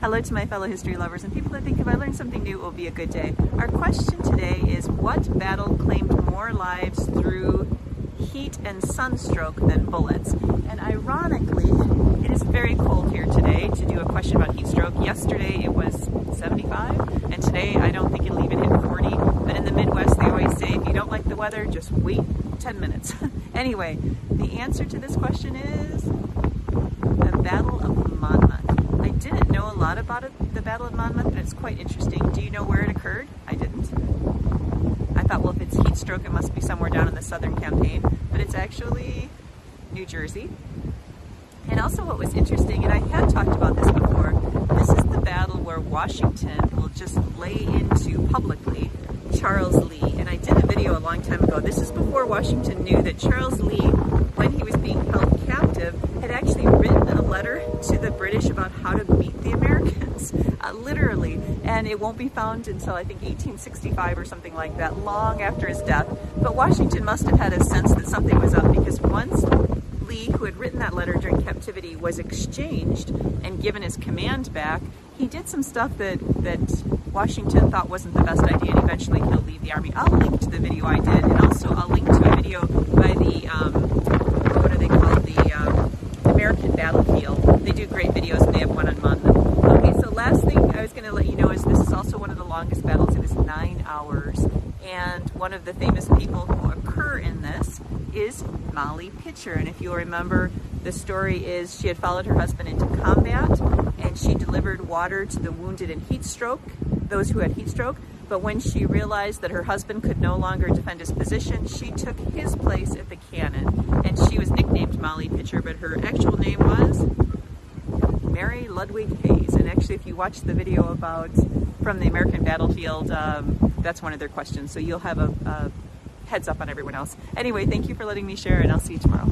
Hello to my fellow history lovers and people that think if I learn something new, it will be a good day. Our question today is, what battle claimed more lives through heat and sunstroke than bullets? And ironically, it is very cold here today to do a question about heat stroke. Yesterday it was 75, and today I don't think it'll even hit 40. But in the Midwest, they always say, if you don't like the weather, just wait 10 minutes. Anyway, the answer to this question is the Battle of Monmouth. I didn't know a lot about the Battle of Monmouth, but it's quite interesting. Do you know where it occurred? I didn't. I thought, well, if it's heat stroke, it must be somewhere down in the southern campaign, but it's actually New Jersey. And also what was interesting, and I had talked about this before, this is the battle where Washington will just lay into publicly Charles Lee. And I did a video a long time ago. This is before Washington knew that Charles Lee, when he was being held captive, had actually written a letter to the British about how to meet the Americans, literally. And it won't be found until I think 1865 or something like that, long after his death. But Washington must have had a sense that something was up, because once Lee, who had written that letter during captivity, was exchanged and given his command back, he did some stuff that Washington thought wasn't the best idea, and eventually he'll leave the army. I'll link to the video I did, and also I'll link to a video by the, what are they called, the American Battlefield. They do great videos, and they have one on Monmouth. Okay, so last thing I was going to let you know is this is also one of the longest battles. It is 9 hours, and one of the famous people who occur in this is Molly Pitcher. And if you'll remember, the story is she had followed her husband into combat, and she delivered water to the wounded in heat stroke, those who had heat stroke. But when she realized that her husband could no longer defend his position, she took his place at the cannon. And she was nicknamed Molly Pitcher, but her actual name was Mary Ludwig Hayes. And actually, if you watch the video about from the American Battlefield, that's one of their questions. So you'll have a heads up on everyone else. Anyway, thank you for letting me share, and I'll see you tomorrow.